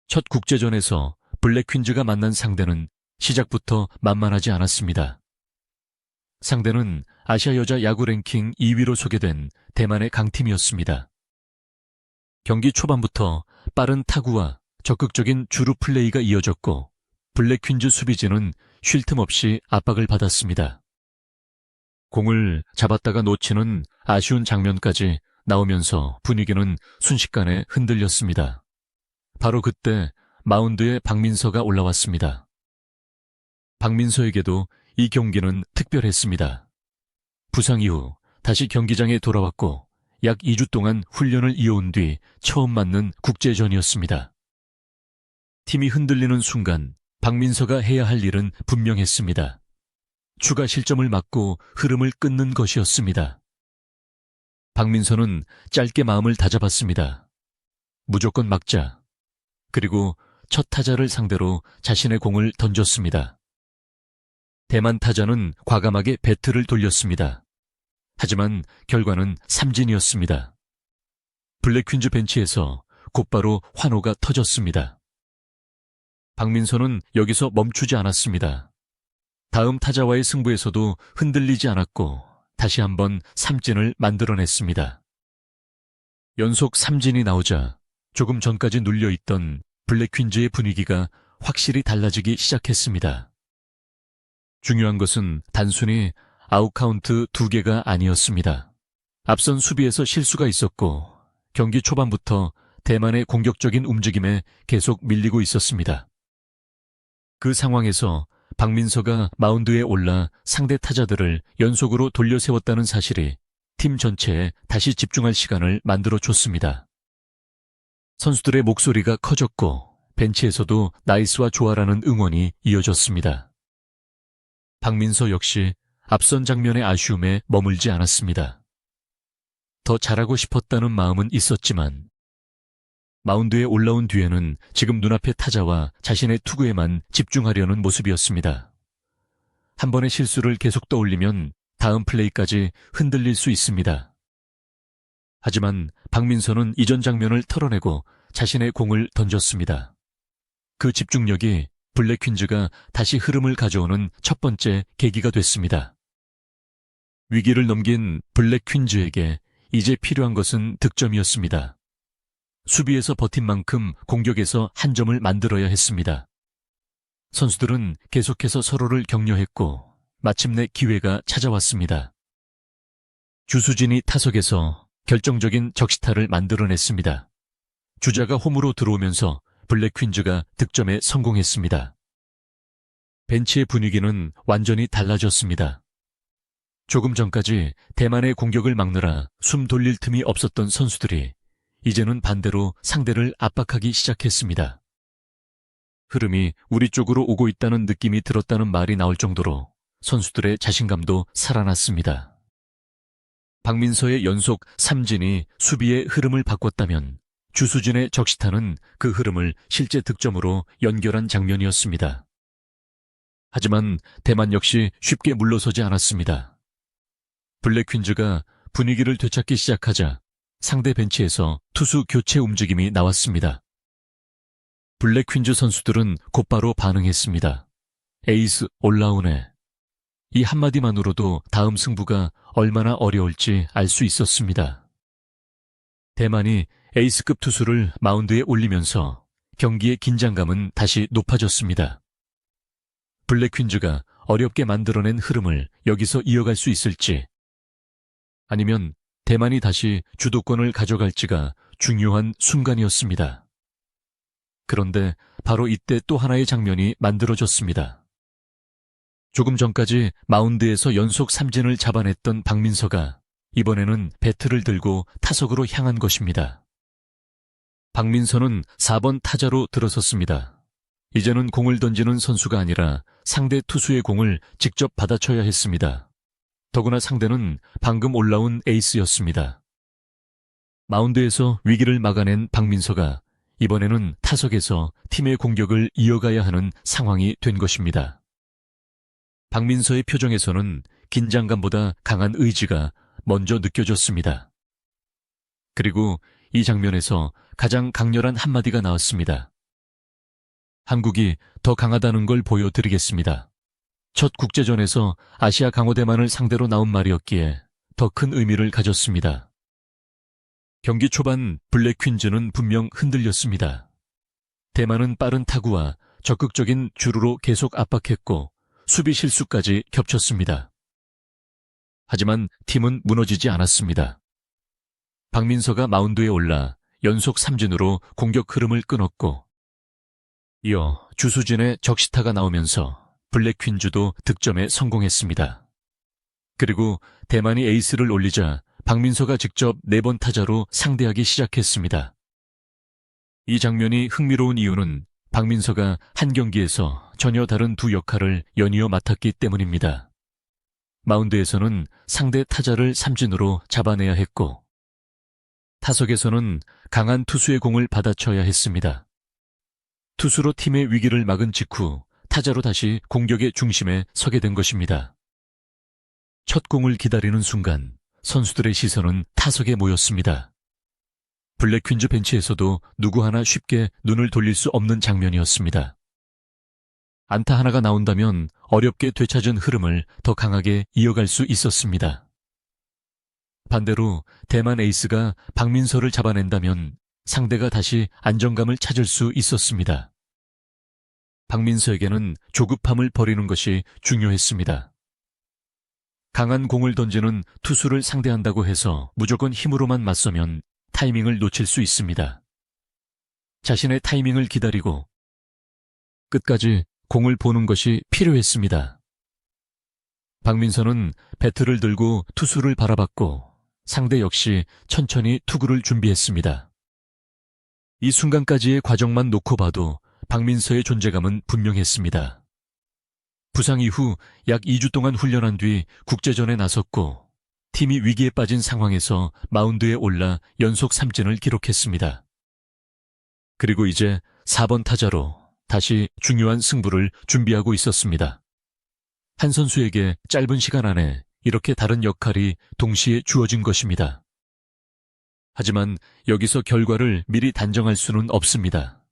첫 국제전에서 블랙 퀸즈가 만난 상대는 시작부터 만만하지 않았습니다. 상대는 아시아 여자 야구 랭킹 2위로 소개된 대만의 강팀이었습니다. 경기 초반부터 빠른 타구와 적극적인 주루 플레이가 이어졌고 블랙 퀸즈 수비진은 쉴 틈 없이 압박을 받았습니다. 공을 잡았다가 놓치는 아쉬운 장면까지 나오면서 분위기는 순식간에 흔들렸습니다. 바로 그때 마운드에 박민서가 올라왔습니다. 박민서에게도 이 경기는 특별했습니다. 부상 이후 다시 경기장에 돌아왔고 약 2주 동안 훈련을 이어온 뒤 처음 맞는 국제전이었습니다. 팀이 흔들리는 순간 박민서가 해야 할 일은 분명했습니다. 추가 실점을 막고 흐름을 끊는 것이었습니다. 박민서는 짧게 마음을 다잡았습니다. 무조건 막자. 그리고 첫 타자를 상대로 자신의 공을 던졌습니다. 대만 타자는 과감하게 배트를 돌렸습니다. 하지만 결과는 삼진이었습니다. 블랙 퀸즈 벤치에서 곧바로 환호가 터졌습니다. 박민서는 여기서 멈추지 않았습니다. 다음 타자와의 승부에서도 흔들리지 않았고 다시 한번 삼진을 만들어냈습니다. 연속 삼진이 나오자 조금 전까지 눌려있던 블랙 퀸즈의 분위기가 확실히 달라지기 시작했습니다. 중요한 것은 단순히 아웃카운트 2개가 아니었습니다. 앞선 수비에서 실수가 있었고 경기 초반부터 대만의 공격적인 움직임에 계속 밀리고 있었습니다. 그 상황에서 박민서가 마운드에 올라 상대 타자들을 연속으로 돌려세웠다는 사실이 팀 전체에 다시 집중할 시간을 만들어줬습니다. 선수들의 목소리가 커졌고 벤치에서도 나이스와 좋아라는 응원이 이어졌습니다. 박민서 역시 앞선 장면의 아쉬움에 머물지 않았습니다. 더 잘하고 싶었다는 마음은 있었지만 마운드에 올라온 뒤에는 지금 눈앞의 타자와 자신의 투구에만 집중하려는 모습이었습니다. 한 번의 실수를 계속 떠올리면 다음 플레이까지 흔들릴 수 있습니다. 하지만 박민서는 이전 장면을 털어내고 자신의 공을 던졌습니다. 그 집중력이 블랙 퀸즈가 다시 흐름을 가져오는 첫 번째 계기가 됐습니다. 위기를 넘긴 블랙 퀸즈에게 이제 필요한 것은 득점이었습니다. 수비에서 버틴 만큼 공격에서 한 점을 만들어야 했습니다. 선수들은 계속해서 서로를 격려했고 마침내 기회가 찾아왔습니다. 주수진이 타석에서 결정적인 적시타를 만들어냈습니다. 주자가 홈으로 들어오면서 블랙 퀸즈가 득점에 성공했습니다. 벤치의 분위기는 완전히 달라졌습니다. 조금 전까지 대만의 공격을 막느라 숨 돌릴 틈이 없었던 선수들이 이제는 반대로 상대를 압박하기 시작했습니다. 흐름이 우리 쪽으로 오고 있다는 느낌이 들었다는 말이 나올 정도로 선수들의 자신감도 살아났습니다. 박민서의 연속 삼진이 수비의 흐름을 바꿨다면 주수진의 적시타는 그 흐름을 실제 득점으로 연결한 장면이었습니다. 하지만 대만 역시 쉽게 물러서지 않았습니다. 블랙 퀸즈가 분위기를 되찾기 시작하자 상대 벤치에서 투수 교체 움직임이 나왔습니다. 블랙 퀸즈 선수들은 곧바로 반응했습니다. 에이스 올라오네. 이 한마디만으로도 다음 승부가 얼마나 어려울지 알 수 있었습니다. 대만이 에이스급 투수를 마운드에 올리면서 경기의 긴장감은 다시 높아졌습니다. 블랙 퀸즈가 어렵게 만들어낸 흐름을 여기서 이어갈 수 있을지, 아니면 대만이 다시 주도권을 가져갈지가 중요한 순간이었습니다. 그런데 바로 이때 또 하나의 장면이 만들어졌습니다. 조금 전까지 마운드에서 연속 삼진을 잡아냈던 박민서가 이번에는 배트를 들고 타석으로 향한 것입니다. 박민서는 4번 타자로 들어섰습니다. 이제는 공을 던지는 선수가 아니라 상대 투수의 공을 직접 받아쳐야 했습니다. 더구나 상대는 방금 올라온 에이스였습니다. 마운드에서 위기를 막아낸 박민서가 이번에는 타석에서 팀의 공격을 이어가야 하는 상황이 된 것입니다. 박민서의 표정에서는 긴장감보다 강한 의지가 먼저 느껴졌습니다. 그리고 이 장면에서 가장 강렬한 한마디가 나왔습니다. 한국이 더 강하다는 걸 보여드리겠습니다. 첫 국제전에서 아시아 강호대만을 상대로 나온 말이었기에 더 큰 의미를 가졌습니다. 경기 초반 블랙 퀸즈는 분명 흔들렸습니다. 대만은 빠른 타구와 적극적인 주루로 계속 압박했고 수비 실수까지 겹쳤습니다. 하지만 팀은 무너지지 않았습니다. 박민서가 마운드에 올라 연속 삼진으로 공격 흐름을 끊었고 이어 주수진의 적시타가 나오면서 블랙 퀸즈도 득점에 성공했습니다. 그리고 대만이 에이스를 올리자 박민서가 직접 4번 타자로 상대하기 시작했습니다. 이 장면이 흥미로운 이유는 박민서가 한 경기에서 전혀 다른 두 역할을 연이어 맡았기 때문입니다. 마운드에서는 상대 타자를 삼진으로 잡아내야 했고 타석에서는 강한 투수의 공을 받아쳐야 했습니다. 투수로 팀의 위기를 막은 직후 타자로 다시 공격의 중심에 서게 된 것입니다. 첫 공을 기다리는 순간 선수들의 시선은 타석에 모였습니다. 블랙 퀸즈 벤치에서도 누구 하나 쉽게 눈을 돌릴 수 없는 장면이었습니다. 안타 하나가 나온다면 어렵게 되찾은 흐름을 더 강하게 이어갈 수 있었습니다. 반대로 대만 에이스가 박민서를 잡아낸다면 상대가 다시 안정감을 찾을 수 있었습니다. 박민서에게는 조급함을 버리는 것이 중요했습니다. 강한 공을 던지는 투수를 상대한다고 해서 무조건 힘으로만 맞서면 타이밍을 놓칠 수 있습니다. 자신의 타이밍을 기다리고 끝까지 공을 보는 것이 필요했습니다. 박민서는 배트를 들고 투수를 바라봤고 상대 역시 천천히 투구를 준비했습니다. 이 순간까지의 과정만 놓고 봐도 박민서의 존재감은 분명했습니다. 부상 이후 약 2주 동안 훈련한 뒤 국제전에 나섰고 팀이 위기에 빠진 상황에서 마운드에 올라 연속 삼진을 기록했습니다. 그리고 이제 4번 타자로 다시 중요한 승부를 준비하고 있었습니다. 한 선수에게 짧은 시간 안에 이렇게 다른 역할이 동시에 주어진 것입니다. 하지만 여기서 결과를 미리 단정할 수는 없습니다.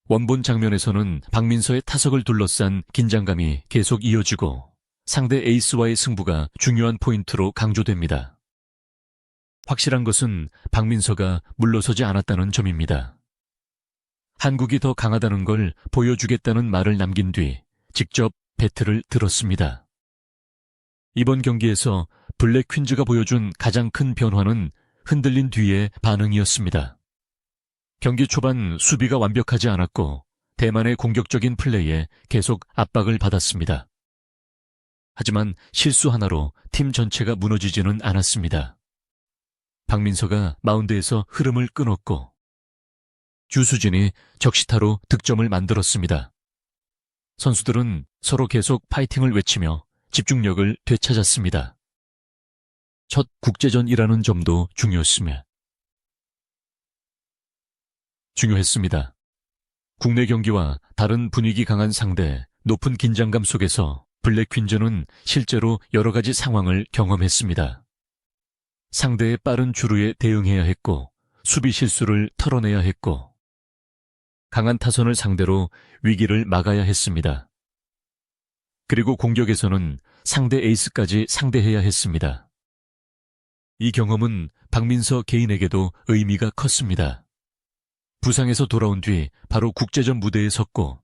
원본 장면에서는 박민서의 타석을 둘러싼 긴장감이 계속 이어지고 상대 에이스와의 승부가 중요한 포인트로 강조됩니다. 확실한 것은 박민서가 물러서지 않았다는 점입니다. 한국이 더 강하다는 걸 보여주겠다는 말을 남긴 뒤 직접 배트를 들었습니다. 이번 경기에서 블랙 퀸즈가 보여준 가장 큰 변화는 흔들린 뒤의 반응이었습니다. 경기 초반 수비가 완벽하지 않았고 대만의 공격적인 플레이에 계속 압박을 받았습니다. 하지만 실수 하나로 팀 전체가 무너지지는 않았습니다. 박민서가 마운드에서 흐름을 끊었고 주수진이 적시타로 득점을 만들었습니다. 선수들은 서로 계속 파이팅을 외치며 집중력을 되찾았습니다. 첫 국제전이라는 점도 중요했습니다. 국내 경기와 다른 분위기 강한 상대, 높은 긴장감 속에서 블랙 퀸즈는 실제로 여러 가지 상황을 경험했습니다. 상대의 빠른 주루에 대응해야 했고, 수비 실수를 털어내야 했고, 강한 타선을 상대로 위기를 막아야 했습니다. 그리고 공격에서는 상대 에이스까지 상대해야 했습니다. 이 경험은 박민서 개인에게도 의미가 컸습니다. 부상에서 돌아온 뒤 바로 국제전 무대에 섰고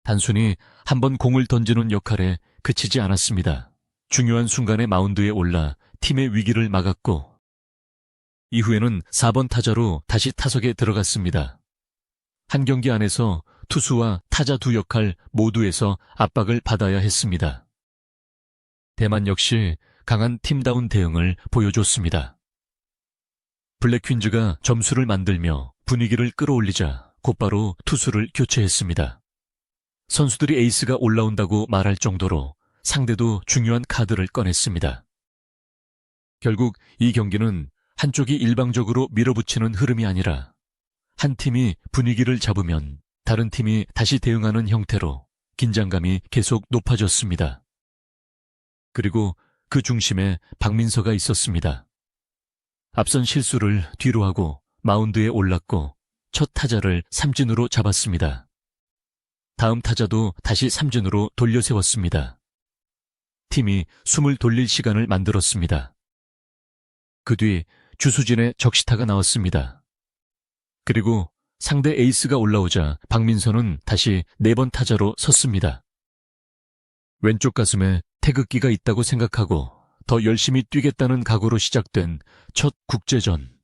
단순히 한번 공을 던지는 역할에 그치지 않았습니다. 중요한 순간에 마운드에 올라 팀의 위기를 막았고 이후에는 4번 타자로 다시 타석에 들어갔습니다. 한 경기 안에서 투수와 타자 두 역할 모두에서 압박을 받아야 했습니다. 대만 역시 강한 팀다운 대응을 보여줬습니다. 블랙 퀸즈가 점수를 만들며 분위기를 끌어올리자 곧바로 투수를 교체했습니다. 선수들이 에이스가 올라온다고 말할 정도로 상대도 중요한 카드를 꺼냈습니다. 결국 이 경기는 한쪽이 일방적으로 밀어붙이는 흐름이 아니라 한 팀이 분위기를 잡으면 다른 팀이 다시 대응하는 형태로 긴장감이 계속 높아졌습니다. 그리고 그 중심에 박민서가 있었습니다. 앞선 실수를 뒤로 하고 마운드에 올랐고 첫 타자를 삼진으로 잡았습니다. 다음 타자도 다시 삼진으로 돌려 세웠습니다. 팀이 숨을 돌릴 시간을 만들었습니다. 그 뒤 주수진의 적시타가 나왔습니다. 그리고 상대 에이스가 올라오자 박민서는 다시 4번 타자로 섰습니다. 왼쪽 가슴에 태극기가 있다고 생각하고 더 열심히 뛰겠다는 각오로 시작된 첫 국제전.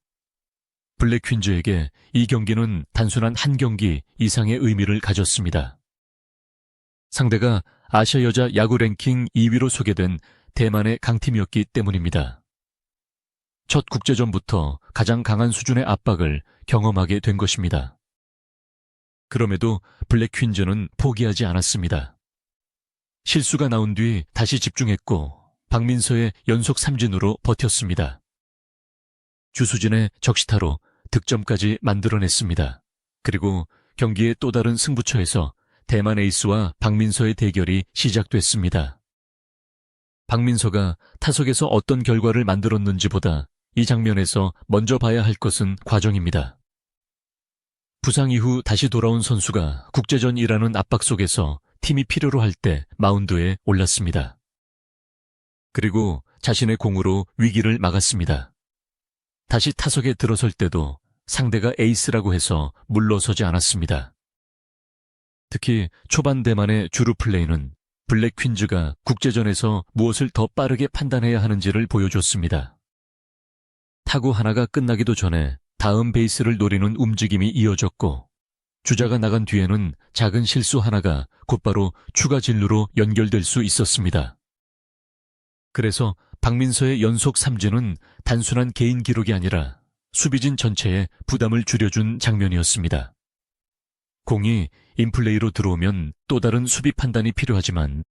블랙퀸즈에게 이 경기는 단순한 한 경기 이상의 의미를 가졌습니다. 상대가 아시아 여자 야구 랭킹 2위로 소개된 대만의 강팀이었기 때문입니다. 첫 국제전부터 가장 강한 수준의 압박을 경험하게 된 것입니다. 그럼에도 블랙퀸즈는 포기하지 않았습니다. 실수가 나온 뒤 다시 집중했고 박민서의 연속 삼진으로 버텼습니다. 주수진의 적시타로 득점까지 만들어냈습니다. 그리고 경기의 또 다른 승부처에서 대만 에이스와 박민서의 대결이 시작됐습니다. 박민서가 타석에서 어떤 결과를 만들었는지보다 이 장면에서 먼저 봐야 할 것은 과정입니다. 부상 이후 다시 돌아온 선수가 국제전이라는 압박 속에서 팀이 필요로 할 때 마운드에 올랐습니다. 그리고 자신의 공으로 위기를 막았습니다. 다시 타석에 들어설 때도 상대가 에이스라고 해서 물러서지 않았습니다. 특히 초반 대만의 주루 플레이는 블랙퀸즈가 국제전에서 무엇을 더 빠르게 판단해야 하는지를 보여줬습니다. 타구 하나가 끝나기도 전에 다음 베이스를 노리는 움직임이 이어졌고 주자가 나간 뒤에는 작은 실수 하나가 곧바로 추가 진루로 연결될 수 있었습니다. 그래서 박민서의 연속 삼진은 단순한 개인 기록이 아니라 수비진 전체에 부담을 줄여준 장면이었습니다. 공이 인플레이로 들어오면 또 다른 수비 판단이 필요하지만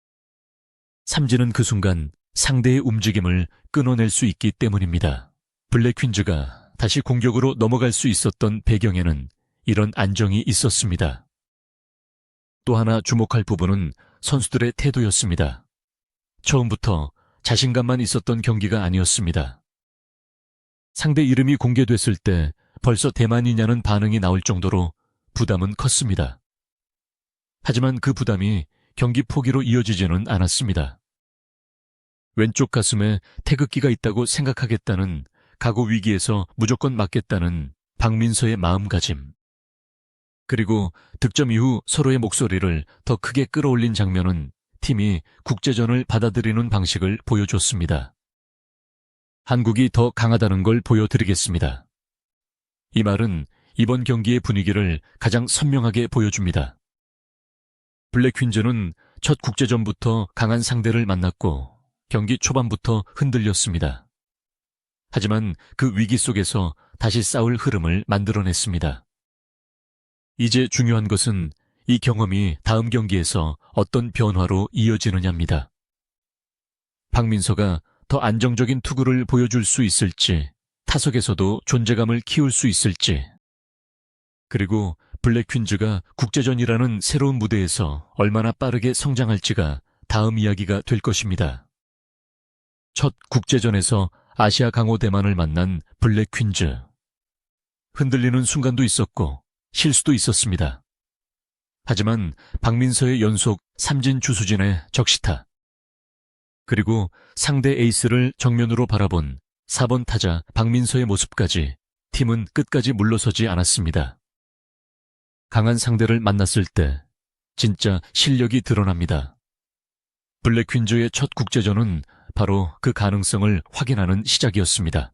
삼진은 그 순간 상대의 움직임을 끊어낼 수 있기 때문입니다. 블랙퀸즈가 다시 공격으로 넘어갈 수 있었던 배경에는 이런 안정이 있었습니다. 또 하나 주목할 부분은 선수들의 태도였습니다. 처음부터 자신감만 있었던 경기가 아니었습니다. 상대 이름이 공개됐을 때 벌써 대만이냐는 반응이 나올 정도로 부담은 컸습니다. 하지만 그 부담이 경기 포기로 이어지지는 않았습니다. 왼쪽 가슴에 태극기가 있다고 생각하겠다는 각오 위기에서 무조건 맞겠다는 박민서의 마음가짐. 그리고 득점 이후 서로의 목소리를 더 크게 끌어올린 장면은 팀이 국제전을 받아들이는 방식을 보여줬습니다. 한국이 더 강하다는 걸 보여드리겠습니다. 이 말은 이번 경기의 분위기를 가장 선명하게 보여줍니다. 블랙퀸즈는 첫 국제전부터 강한 상대를 만났고 경기 초반부터 흔들렸습니다. 하지만 그 위기 속에서 다시 싸울 흐름을 만들어냈습니다. 이제 중요한 것은 이 경험이 다음 경기에서 어떤 변화로 이어지느냐입니다. 박민서가 더 안정적인 투구를 보여줄 수 있을지, 타석에서도 존재감을 키울 수 있을지, 그리고 블랙퀸즈가 국제전이라는 새로운 무대에서 얼마나 빠르게 성장할지가 다음 이야기가 될 것입니다. 첫 국제전에서 아시아 강호 대만을 만난 블랙퀸즈. 흔들리는 순간도 있었고 실수도 있었습니다. 하지만 박민서의 연속 삼진 주수진의 적시타, 그리고 상대 에이스를 정면으로 바라본 4번 타자 박민서의 모습까지 팀은 끝까지 물러서지 않았습니다. 강한 상대를 만났을 때 진짜 실력이 드러납니다. 블랙퀸즈의 첫 국제전은 바로 그 가능성을 확인하는 시작이었습니다.